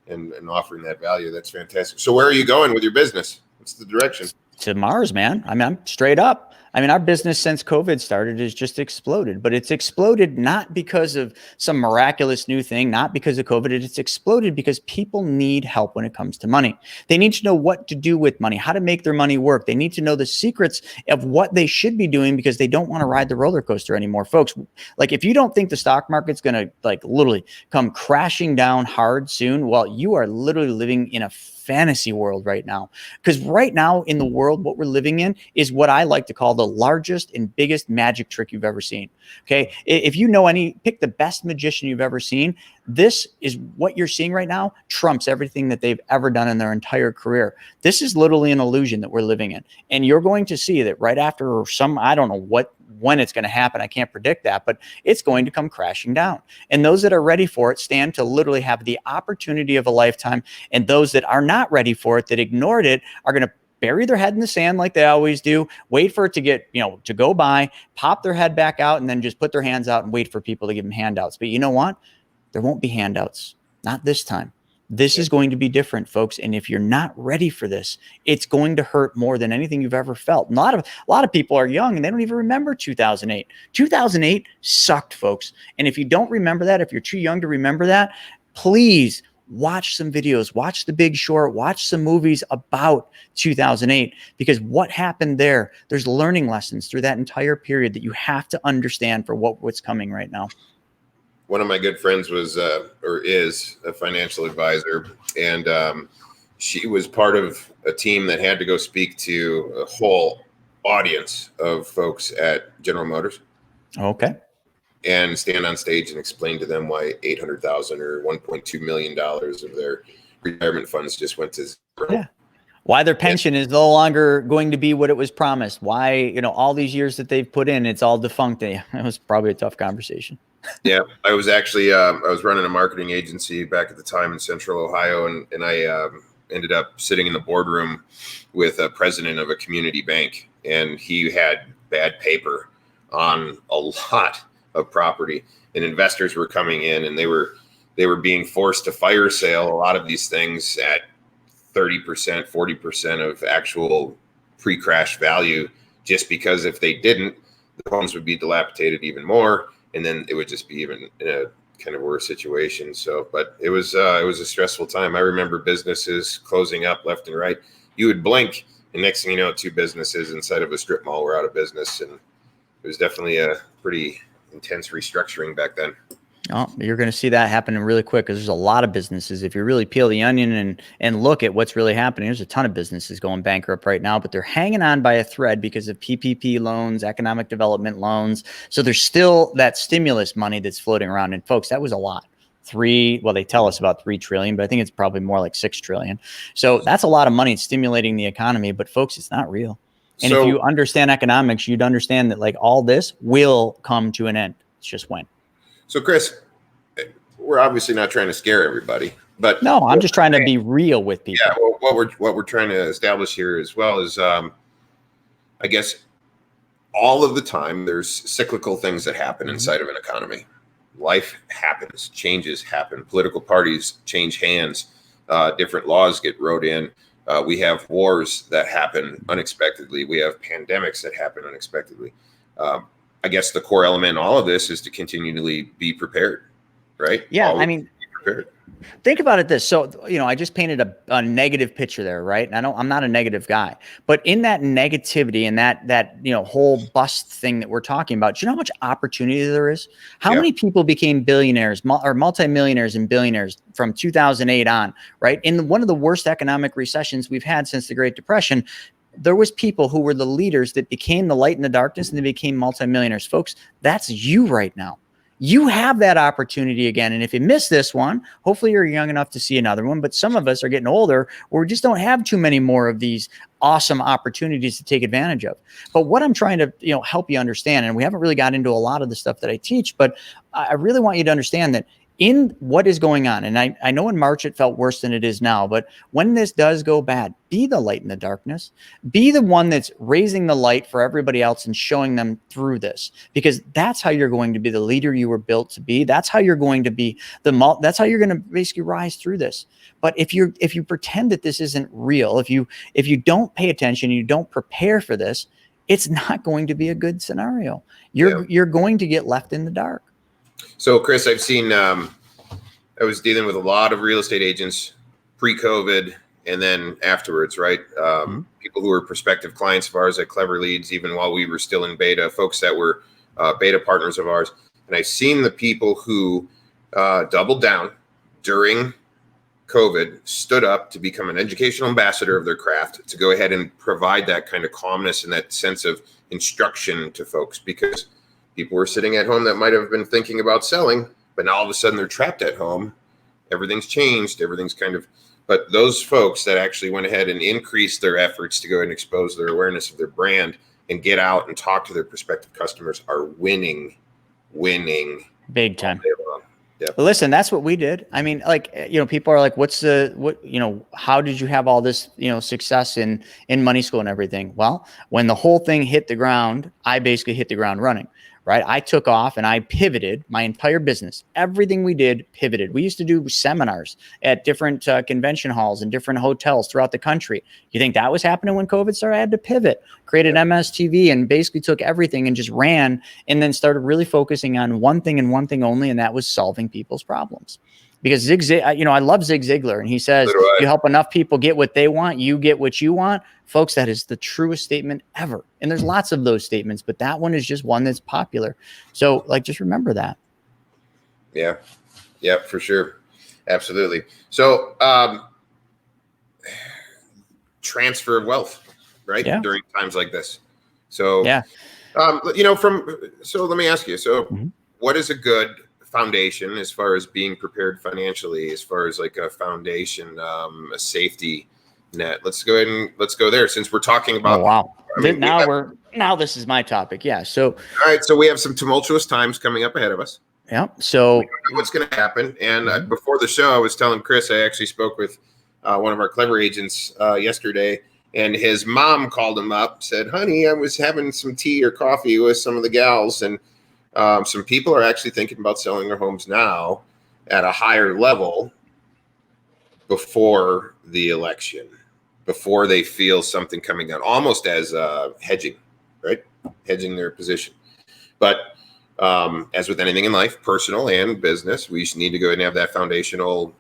and offering that value. That's fantastic. So where are you going with your business? What's the direction? To Mars, man. I mean, I'm straight up. I mean, our business since COVID started has just exploded, but it's exploded not because of some miraculous new thing, not because of COVID. It's exploded because people need help when it comes to money. They need to know what to do with money, how to make their money work. They need to know the secrets of what they should be doing because they don't want to ride the roller coaster anymore. Folks, like if you don't think the stock market's going to like literally come crashing down hard soon, well, you are literally living in a fantasy world right now. Because right now in the world, what we're living in is what I like to call the largest and biggest magic trick you've ever seen. Okay. If you know pick the best magician you've ever seen. This is what you're seeing right now trumps everything that they've ever done in their entire career. This is literally an illusion that we're living in. And you're going to see that right after I don't know when it's going to happen. I can't predict that, but it's going to come crashing down. And those that are ready for it stand to literally have the opportunity of a lifetime. And those that are not ready for it, that ignored it, are going to bury their head in the sand like they always do, wait for it to get, to go by, pop their head back out, and then just put their hands out and wait for people to give them handouts. But you know what? There won't be handouts. Not this time. This is going to be different, folks. And if you're not ready for this, it's going to hurt more than anything you've ever felt. And a lot of people are young and they don't even remember 2008. 2008 sucked, folks. And if you don't remember that, if you're too young to remember that, please watch some videos, watch The Big Short, watch some movies about 2008, because what happened there's learning lessons through that entire period that you have to understand for what's coming right now. one of my good friends was or is a financial advisor, and she was part of a team that had to go speak to a whole audience of folks at General Motors. Okay. And stand on stage and explain to them why $800,000 or $1.2 million of their retirement funds just went to zero. Yeah. Why their pension is no longer going to be what it was promised. Why, you know, all these years that they've put in, it's all defunct. It was probably a tough conversation. Yeah, I was actually I was running a marketing agency back at the time in Central Ohio, and I ended up sitting in the boardroom with a president of a community bank, and he had bad paper on a lot of property, and investors were coming in, and they were being forced to fire sale a lot of these things at 30%, 40% of actual pre-crash value, just because if they didn't, the homes would be dilapidated even more, and then it would just be even in a kind of worse situation. So, but it was a stressful time. I remember businesses closing up left and right. You would blink, and next thing you know, 2 businesses inside of a strip mall were out of business, and it was definitely a pretty intense restructuring back then. Oh, you're going to see that happening really quick because there's a lot of businesses. If you really peel the onion and look at what's really happening, there's a ton of businesses going bankrupt right now, but they're hanging on by a thread because of PPP loans, economic development loans. So there's still that stimulus money that's floating around. And folks, that was a lot. They tell us about 3 trillion, but I think it's probably more like 6 trillion. So that's a lot of money stimulating the economy, but folks, it's not real. And if you understand economics, you'd understand that like all this will come to an end. It's just when. So, Chris, we're obviously not trying to scare everybody, but no, I'm just trying to be real with people. Yeah, well, what we're trying to establish here as well is, I guess, all of the time there's cyclical things that happen inside of an economy. Life happens, changes happen, political parties change hands, different laws get wrote in. We have wars that happen unexpectedly. We have pandemics that happen unexpectedly. I guess the core element in all of this is to continually be prepared, right? Yeah, Always I mean, think about it this. So, you know, I just painted a negative picture there, right? And I'm not a negative guy, but in that negativity and that, you know, whole bust thing that we're talking about, do you know how much opportunity there is? How many people became billionaires or multimillionaires and billionaires from 2008 on, right? In one of the worst economic recessions we've had since the Great Depression, there was people who were the leaders that became the light in the darkness and they became multimillionaires. Folks, that's you right now. You have that opportunity again. And if you miss this one, hopefully you're young enough to see another one. But some of us are getting older where we just don't have too many more of these awesome opportunities to take advantage of. But what I'm trying to, you know, help you understand, and we haven't really got into a lot of the stuff that I teach, but I really want you to understand that in what is going on, and I know in March it felt worse than it is now, but when this does go bad, be the light in the darkness. Be the one that's raising the light for everybody else and showing them through this, because that's how you're going to be the leader you were built to be. That's how you're going to be that's how you're going to basically rise through this. But if you pretend that this isn't real, if you don't pay attention, you don't prepare for this, it's not going to be a good scenario. You're going to get left in the dark. So, Chris, I've seen, I was dealing with a lot of real estate agents pre-COVID and then afterwards, right? People who were prospective clients of ours at KlevrLeads, even while we were still in beta, folks that were beta partners of ours. And I've seen the people who doubled down during COVID, stood up to become an educational ambassador of their craft, to go ahead and provide that kind of calmness and that sense of instruction to folks, because people were sitting at home that might have been thinking about selling, but now all of a sudden they're trapped at home. Everything's changed. Everything's but those folks that actually went ahead and increased their efforts to go and expose their awareness of their brand and get out and talk to their prospective customers are winning big time. Yeah. Listen, that's what we did. I mean, like, you know, people are like, how did you have all this, you know, success in money school and everything? Well, when the whole thing hit the ground, I basically hit the ground running. Right. I took off and I pivoted my entire business. Everything we did pivoted. We used to do seminars at different convention halls and different hotels throughout the country. You think that was happening when COVID started? I had to pivot, created MSTV, and basically took everything and just ran, and then started really focusing on one thing and one thing only, and that was solving people's problems. Because I love Zig Ziglar, and he says, you help enough people get what they want, you get what you want. Folks, that is the truest statement ever. And there's lots of those statements, but that one is just one that's popular. So, like, just remember that. Yeah. Yeah, for sure. Absolutely. So, transfer of wealth, right? Yeah. During times like this. So, Yeah. So let me ask you, so Mhm. what is a good foundation as far as being prepared financially, as far as like a foundation, a safety net? Let's go ahead and let's go there since we're talking Oh, about, wow. I mean, Now this is my topic. Yeah. So, all right, so we have some tumultuous times coming up ahead of us. yeah. We So, don't know what's going to happen. And Mhm. before the show, I was telling Chris, I actually spoke with one of our clever agents yesterday, and his mom called him up, said, "Honey, I was having some tea or coffee with some of the gals, and some people are actually thinking about selling their homes now at a higher level before the election, before they feel something coming down, almost as hedging, right? Hedging their position." But as with anything in life, personal and business, we need to go ahead and have that foundational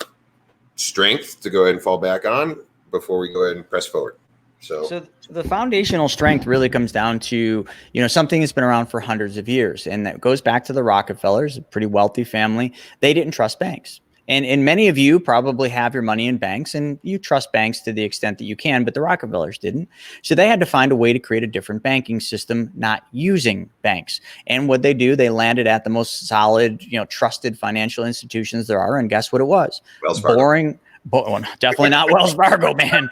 strength to go ahead and fall back on before we go ahead and press forward. So the foundational strength really comes down to, something that's been around for hundreds of years. And that goes back to the Rockefellers, a pretty wealthy family. They didn't trust banks. And many of you probably have your money in banks and you trust banks to the extent that you can, but the Rockefellers didn't. So they had to find a way to create a different banking system, not using banks. And what they do, they landed at the most solid, trusted financial institutions there are. And guess what it was? Wells Fargo. Definitely not Wells Fargo, man.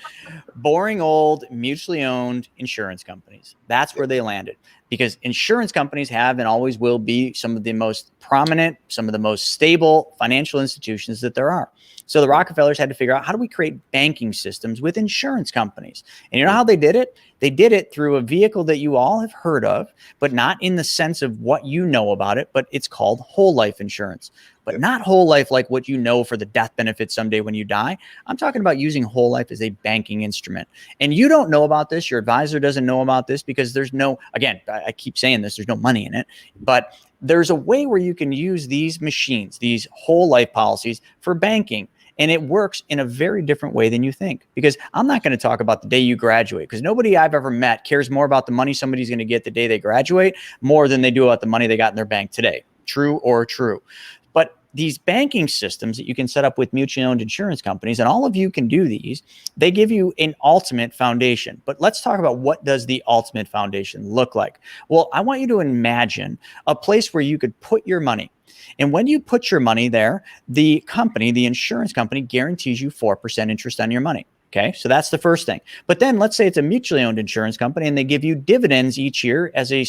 Boring old mutually owned insurance companies. That's where they landed, because insurance companies have and always will be some of the most prominent, some of the most stable financial institutions that there are. So the Rockefellers had to figure out, how do we create banking systems with insurance companies? And you know how they did it? They did it through a vehicle that you all have heard of, but not in the sense of what you know about it, but it's called whole life insurance. But not whole life like what you know for the death benefit someday when you die. I'm talking about using whole life as a banking instrument. And you don't know about this. Your advisor doesn't know about this because there's no, again, I keep saying this, there's no money in it, but there's a way where you can use these machines, these whole life policies for banking. And it works in a very different way than you think, because I'm not going to talk about the day you graduate, because nobody I've ever met cares more about the money somebody's going to get the day they graduate more than they do about the money they got in their bank today. True or true. But these banking systems that you can set up with mutually owned insurance companies, and all of you can do these, they give you an ultimate foundation. But let's talk about, what does the ultimate foundation look like? Well, I want you to imagine a place where you could put your money. And when you put your money there, the company, the insurance company, guarantees you 4% interest on your money. Okay, so that's the first thing. But then let's say it's a mutually owned insurance company and they give you dividends each year as a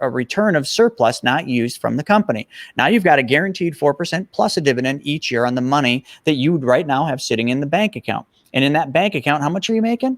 return of surplus not used from the company. Now you've got a guaranteed 4% plus a dividend each year on the money that you would right now have sitting in the bank account. And in that bank account, how much are you making?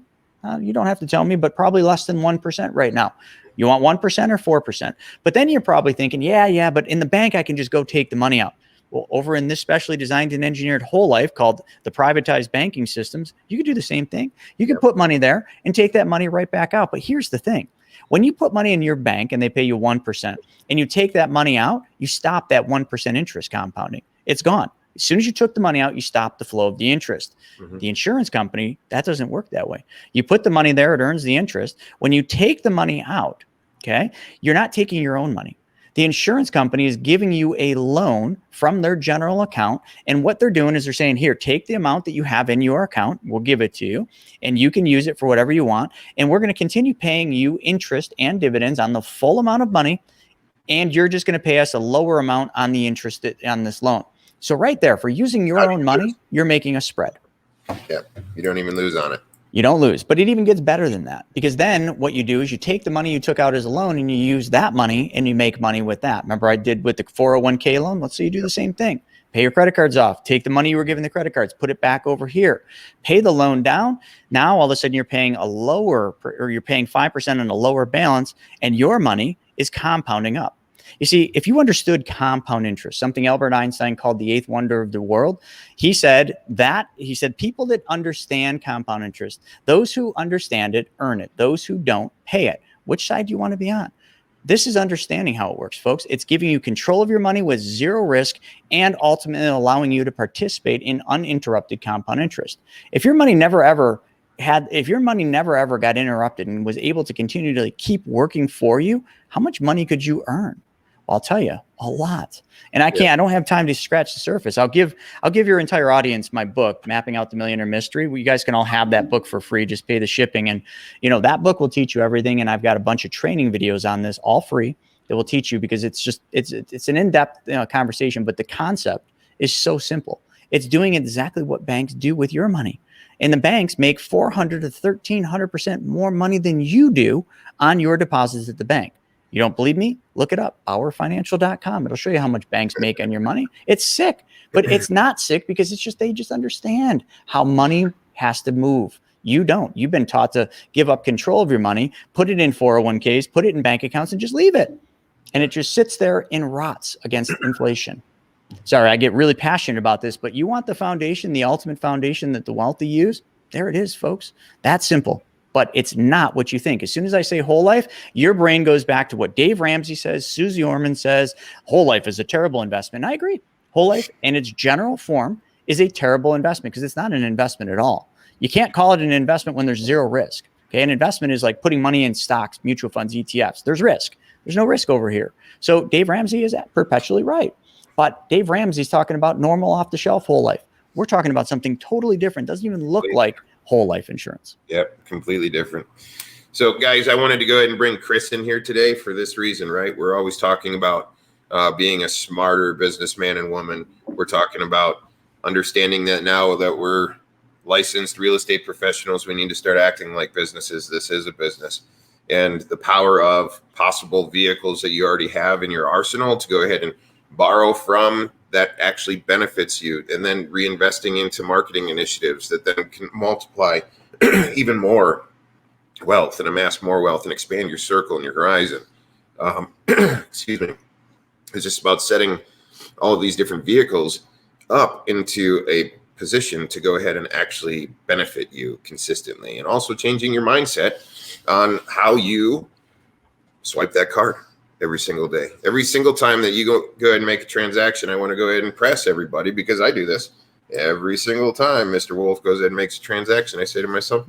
You don't have to tell me, but probably less than 1% right now. You want 1% or 4%? But then you're probably thinking, yeah, but in the bank, I can just go take the money out. Well, over in this specially designed and engineered whole life called the privatized banking systems, you could do the same thing. You could put money there and take that money right back out. But here's the thing. When you put money in your bank and they pay you 1% and you take that money out, you stop that 1% interest compounding. It's gone. As soon as you took the money out, you stop the flow of the interest. Mm-hmm. The insurance company, that doesn't work that way. You put the money there, it earns the interest. When you take the money out, okay, you're not taking your own money. The insurance company is giving you a loan from their general account. And what they're doing is they're saying, here, take the amount that you have in your account. We'll give it to you and you can use it for whatever you want. And we're going to continue paying you interest and dividends on the full amount of money. And you're just going to pay us a lower amount on the interest on this loan. So right there, for using your own money, you're making a spread. Yeah, you don't even lose on it. You don't lose, but it even gets better than that, because then what you do is you take the money you took out as a loan and you use that money and you make money with that. Remember I did with the 401k loan? Let's say you do the same thing. Pay your credit cards off, take the money you were giving the credit cards, put it back over here, pay the loan down. Now all of a sudden you're paying you're paying 5% on a lower balance, and your money is compounding up. You see, if you understood compound interest, something Albert Einstein called the eighth wonder of the world, he said people that understand compound interest, those who understand it, earn it. Those who don't, pay it. Which side do you want to be on? This is understanding how it works, folks. It's giving you control of your money with zero risk and ultimately allowing you to participate in uninterrupted compound interest. If your money never ever got interrupted and was able to continue to keep working for you, how much money could you earn? I'll tell you, a lot. And I don't have time to scratch the surface. I'll give your entire audience my book, Mapping Out the Millionaire Mystery. You guys can all have that book for free. Just pay the shipping. And, that book will teach you everything. And I've got a bunch of training videos on this, all free, that will teach you, because it's an in-depth conversation, but the concept is so simple. It's doing exactly what banks do with your money. And the banks make 400 to 1,300% more money than you do on your deposits at the bank. You don't believe me? Look it up, ourfinancial.com. It'll show you how much banks make on your money. It's sick, but it's not sick because they just understand how money has to move. You don't. You've been taught to give up control of your money, put it in 401ks, put it in bank accounts, and just leave it. And it just sits there and rots against inflation. Sorry, I get really passionate about this, but you want the foundation, the ultimate foundation that the wealthy use? There it is, folks. That's simple. But it's not what you think. As soon as I say whole life, your brain goes back to what Dave Ramsey says, Susie Orman says, whole life is a terrible investment. And I agree. Whole life in its general form is a terrible investment because it's not an investment at all. You can't call it an investment when there's zero risk. Okay, an investment is like putting money in stocks, mutual funds, ETFs. There's risk. There's no risk over here. So Dave Ramsey is perpetually right. But Dave Ramsey's talking about normal off-the-shelf whole life. We're talking about something totally different. Doesn't even look like whole life insurance. Yep, completely different. So, guys, I wanted to go ahead and bring Chris in here today for this reason, right? We're always talking about being a smarter businessman and woman. We're talking about understanding that now that we're licensed real estate professionals, we need to start acting like businesses. This is a business. And the power of possible vehicles that you already have in your arsenal to go ahead and borrow from that actually benefits you, and then reinvesting into marketing initiatives that then can multiply even more wealth and amass more wealth and expand your circle and your horizon. Excuse me. It's just about setting all of these different vehicles up into a position to go ahead and actually benefit you consistently, and also changing your mindset on how you swipe that card every single day. Every single time that you go ahead and make a transaction, I want to go ahead and press everybody, because I do this every single time Mr. Wolfe goes ahead and makes a transaction. I say to myself,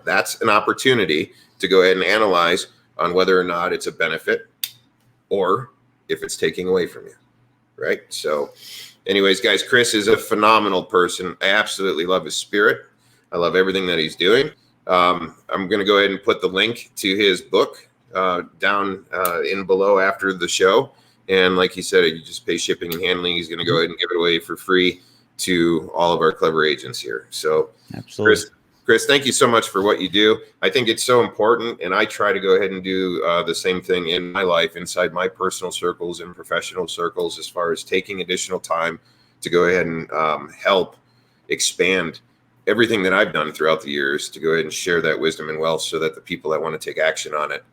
that's an opportunity to go ahead and analyze on whether or not it's a benefit or if it's taking away from you, right? So anyways, guys, Chris is a phenomenal person. I absolutely love his spirit. I love everything that he's doing. I'm going to go ahead and put the link to his book down in below after the show. And like he said, you just pay shipping and handling. He's going to go ahead and give it away for free to all of our clever agents here. So absolutely. Chris, thank you so much for what you do. I think it's so important. And I try to go ahead and do the same thing in my life, inside my personal circles and professional circles, as far as taking additional time to go ahead and help expand everything that I've done throughout the years, to go ahead and share that wisdom and wealth so that the people that want to take action on it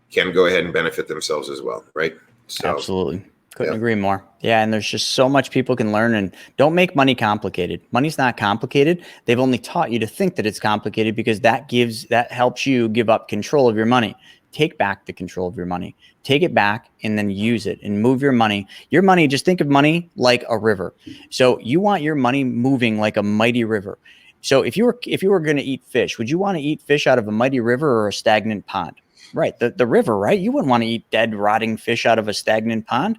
can go ahead and benefit themselves as well, right? So, absolutely. Couldn't agree more. Yeah, and there's just so much people can learn. And don't make money complicated. Money's not complicated. They've only taught you to think that it's complicated, because that helps you give up control of your money. Take back the control of your money. Take it back and then use it and move your money. Your money, just think of money like a river. So you want your money moving like a mighty river. So if you were going to eat fish, would you want to eat fish out of a mighty river or a stagnant pond? Right. The river, right? You wouldn't want to eat dead, rotting fish out of a stagnant pond.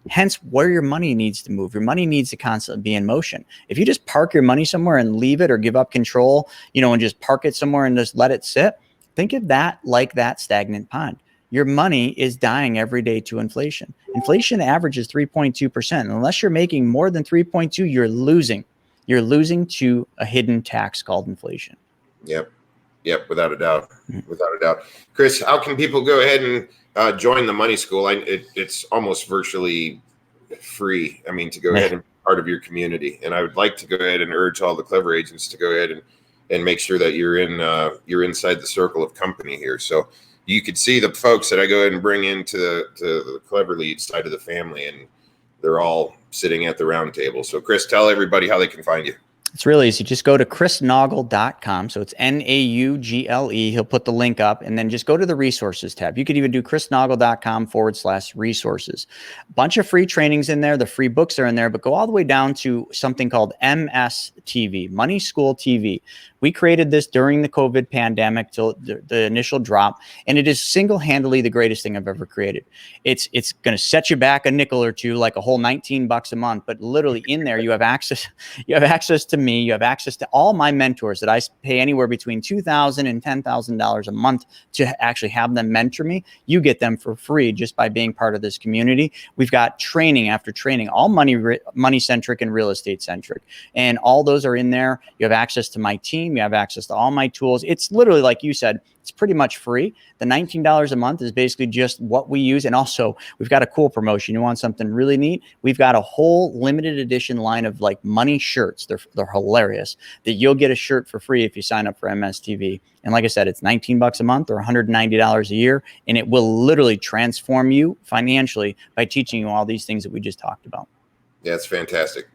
Hence where your money needs to move. Your money needs to constantly be in motion. If you just park your money somewhere and leave it, or give up control, and just park it somewhere and just let it sit, think of that like that stagnant pond. Your money is dying every day to inflation. Inflation averages 3.2%. Unless you're making more than 3.2, you're losing. You're losing to a hidden tax called inflation. Yep, without a doubt. Without a doubt. Chris, how can people go ahead and join the Money School? It's almost virtually free. I mean, to go ahead and be part of your community. And I would like to go ahead and urge all the clever agents to go ahead and make sure that you're inside the circle of company here. So you could see the folks that I go ahead and bring into the KlevrLeads side of the family, and they're all sitting at the round table. So Chris, tell everybody how they can find you. It's really easy. Just go to chrisnaugle.com. So it's Naugle. He'll put the link up, and then just go to the resources tab. You could even do chrisnaugle.com/resources. A bunch of free trainings in there. The free books are in there, but go all the way down to something called MSTV, Money School TV. We created this during the COVID pandemic till the initial drop, and it is single-handedly the greatest thing I've ever created. It's going to set you back a nickel or two, like a whole $19 a month, but literally in there you have access. You have access to me. You have access to all my mentors that I pay anywhere between $2,000 and $10,000 a month to actually have them mentor me. You get them for free just by being part of this community. We've got training after training, all money centric and real estate centric, and all those are in there. You have access to my team. You have access to all my tools. It's literally, like you said, it's pretty much free. The $19 a month is basically just what we use. And also, we've got a cool promotion. You want something really neat? We've got a whole limited edition line of like money shirts. They're hilarious, that you'll get a shirt for free if you sign up for MSTV. And like I said, it's $19 a month or $190 a year. And it will literally transform you financially by teaching you all these things that we just talked about. Yeah, it's fantastic.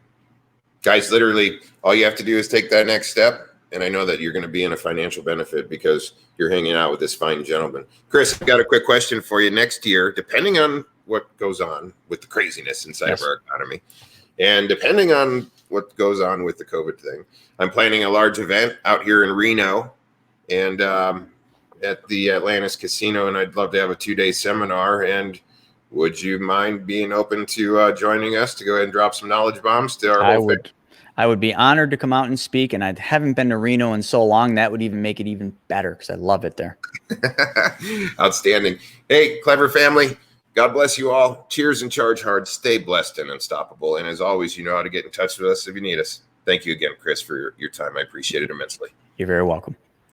Guys, literally, all you have to do is take that next step. And I know that you're going to be in a financial benefit because you're hanging out with this fine gentleman. Chris, I've got a quick question for you. Next year, depending on what goes on with the craziness inside of our economy, and depending on what goes on with the COVID thing, I'm planning a large event out here in Reno and at the Atlantis Casino, and I'd love to have a 2-day seminar. And would you mind being open to joining us to go ahead and drop some knowledge bombs to our whole family? I would be honored to come out and speak, and I haven't been to Reno in so long. That would even make it even better because I love it there. Outstanding. Hey, Clever family, God bless you all. Cheers and charge hard. Stay blessed and unstoppable. And as always, you know how to get in touch with us if you need us. Thank you again, Chris, for your time. I appreciate it immensely. You're very welcome.